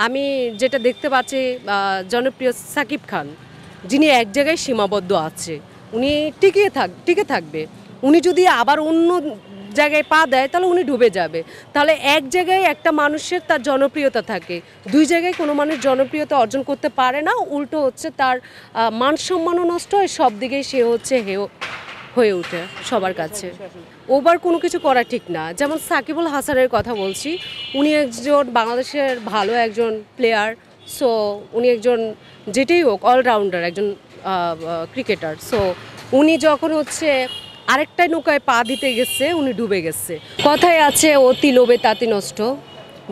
আমি যেটা দেখতে পাচ্ছি জনপ্রিয় সাকিব খান, যিনি এক জায়গায় সীমাবদ্ধ আছে, উনি টিকে থাকবে। উনি যদি আবার অন্য জায়গায় পা দেয় তাহলে উনি ডুবে যাবে। তাহলে এক জায়গায় একটা মানুষের তার জনপ্রিয়তা থাকে, দুই জায়গায় কোনো মানুষ জনপ্রিয়তা অর্জন করতে পারে না, উল্টো হচ্ছে তার মান সম্মানও নষ্ট হয়, সব দিকেই সে হচ্ছে হয়ে ওঠে সবার কাছে। ওভার কোনো কিছু করা ঠিক না। যেমন সাকিবুল হাসানের কথা বলছি, উনি একজন বাংলাদেশের ভালো একজন প্লেয়ার। সো উনি একজন যেটাই হোক অলরাউন্ডার একজন ক্রিকেটার। সো উনি যখন হচ্ছে আরেকটা নৌকায় পা দিতে গেছে উনি ডুবে গেছে। কথায় আছে অতি লোভে তাতি নষ্ট,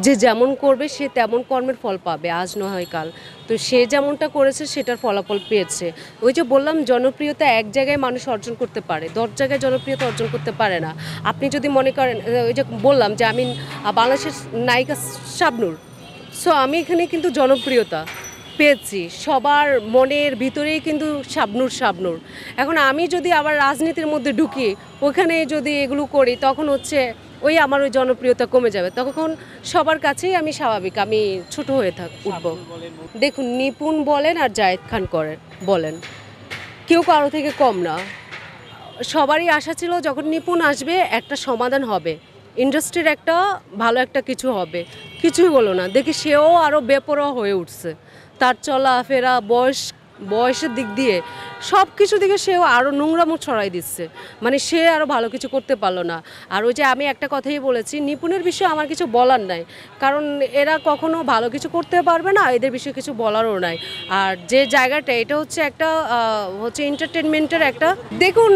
যে যেমন করবে সে তেমন কর্মের ফল পাবে, আজ না হয় কাল। তো সে যেমনটা করেছে সেটার ফলাফল পেয়েছে। ওই যে বললাম জনপ্রিয়তা এক জায়গায় মানুষ অর্জন করতে পারে, 10 জায়গায় জনপ্রিয়তা অর্জন করতে পারে না। আপনি যদি মনে করেন ওই যে বললাম যে আমি বাংলাদেশের নায়িকা শাবনূর, সো আমি এখানে কিন্তু জনপ্রিয়তা পেয়েছি, সবার মনের ভিতরেই কিন্তু শাবনূর। এখন আমি যদি আবার রাজনীতির মধ্যে ঢুকি, ওখানে যদি এগুলো করি, তখন হচ্ছে ওই আমার ওই জনপ্রিয়তা কমে যাবে, তখন সবার কাছেই আমি স্বাভাবিক, আমি ছোট হয়ে উঠব। দেখুন, নিপুণ বলেন আর জায়েদ খান বলেন, কেউ কারো থেকে কম না। সবারই আশা ছিল যখন নিপুণ আসবে একটা সমাধান হবে, ইন্ডাস্ট্রির একটা ভালো একটা কিছু হবে, কিছুই হলো না। দেখি সেও আরও বেপরোয়া হয়ে উঠছে, তার চলাফেরা বয়সের দিক দিয়ে সব কিছু দিকে সেও আরও নোংরামো ছড়াই দিচ্ছে, মানে সে আরও ভালো কিছু করতে পারলো না। আর ওই যে আমি একটা কথাই বলেছি, নিপুণের বিষয়ে আমার কিছু বলার নাই, কারণ এরা কখনো ভালো কিছু করতে পারবে না, এদের বিষয়ে কিছু বলারও নাই। আর যে জায়গাটা এটা হচ্ছে একটা হচ্ছে এন্টারটেনমেন্টের একটা, দেখুন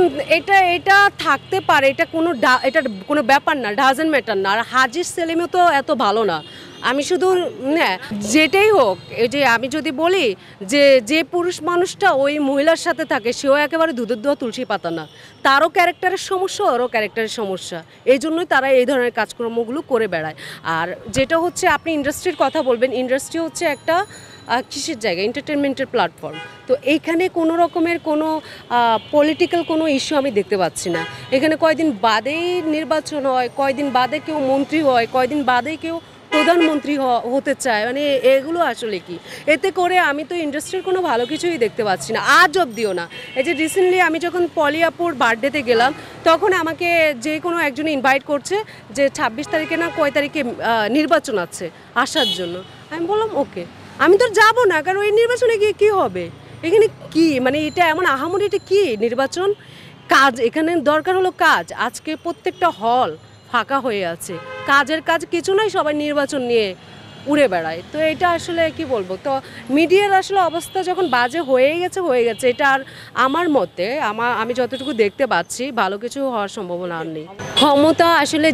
এটা থাকতে পারে, এটা কোনো ব্যাপার না, ডাজেন্ট ম্যাটার না। আর হাজির সেলিমও তো এত ভালো না। আমি শুধু হ্যাঁ, যেটাই হোক, এই যে আমি যদি বলি যে পুরুষ মানুষটা ওই মহিলার সাথে থাকে সেও একেবারে দুধের দোয়া তুলসী পাতা না, তারও ক্যারেক্টারের সমস্যা, ওরও ক্যারেক্টারের সমস্যা, এই জন্যই তারা এই ধরনের কাজকর্মগুলো করে বেড়ায়। আর যেটা হচ্ছে আপনি ইন্ডাস্ট্রির কথা বলবেন, ইন্ডাস্ট্রি হচ্ছে একটা কিসের জায়গা, এন্টারটেনমেন্টের প্ল্যাটফর্ম। তো এইখানে কোনো রকমের কোনো পলিটিক্যাল কোনো ইস্যু আমি দেখতে পাচ্ছি না। এখানে কয়দিন বাদেই নির্বাচন হয়, কয়দিন বাদে কেউ মন্ত্রী হয়, কয়দিন বাদে কেউ প্রধানমন্ত্রী হতে চায়, মানে এগুলো আসলে কি? এতে করে আমি তো ইন্ডাস্ট্রির কোনো ভালো কিছুই দেখতে পাচ্ছি না, আজ অবধিও না। এই যে রিসেন্টলি আমি যখন পলিয়াপুর বার্থডেতে গেলাম, তখন আমাকে যে কোনো একজন ইনভাইট করছে যে 26 তারিখে না কয় তারিখে নির্বাচন আছে, আসার জন্য। আমি বললাম ওকে, আমি তো যাবো না, কারণ এই নির্বাচনে গিয়ে কী হবে, এখানে কি মানে এটা এমন আহামরি, এটা কি নির্বাচন? কাজ এখানে দরকার হলো কাজ। আজকে প্রত্যেকটা হল ফাঁকা হয়ে আছে, কাজের কাজ কিছু নাই, সবাই নির্বাচন নিয়ে উড়ে বেড়ায়। তো এটা আসলে কি বলবো, তো মিডিয়ার আসলে অবস্থা যখন বাজে হয়ে গেছে, এটা আর আমার মতে আমি যতটুকু দেখতে পাচ্ছি ভালো কিছু হওয়ার সম্ভাবনা আর নেই। ক্ষমতা আসলে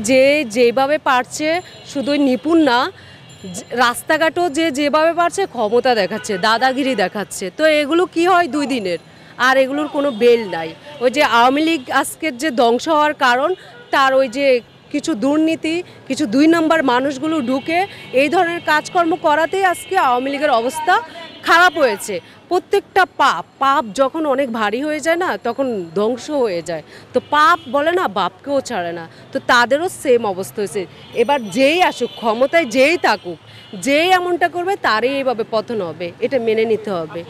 যেভাবে পারছে, শুধু নিপুণ না, রাস্তাঘাটও যেভাবে পারছে ক্ষমতা দেখাচ্ছে, দাদাগিরি দেখাচ্ছে। তো এগুলো কি হয় 2 দিনের, আর এগুলোর কোনো বেল নাই। ওই যে আওয়ামী লীগ আজকের যে ধ্বংস হওয়ার কারণ, তার ওই যে কিছু দুর্নীতি, কিছু 2 নম্বর মানুষগুলো ঢুকে এই ধরনের কাজকর্ম করাতেই আজকে আওয়ামী লীগের অবস্থা খারাপ হয়েছে। প্রত্যেকটা পাপ যখন অনেক ভারী হয়ে যায় না, তখন ধ্বংস হয়ে যায়। তো পাপ বলে না, বাপকেও ছাড়ে না। তো তাদেরও সেম অবস্থা হয়েছে। এবার যেই আসুক ক্ষমতায়, যেই থাকুক, যেই এমনটা করবে তারই এইভাবে পতন হবে, এটা মেনে নিতে হবে।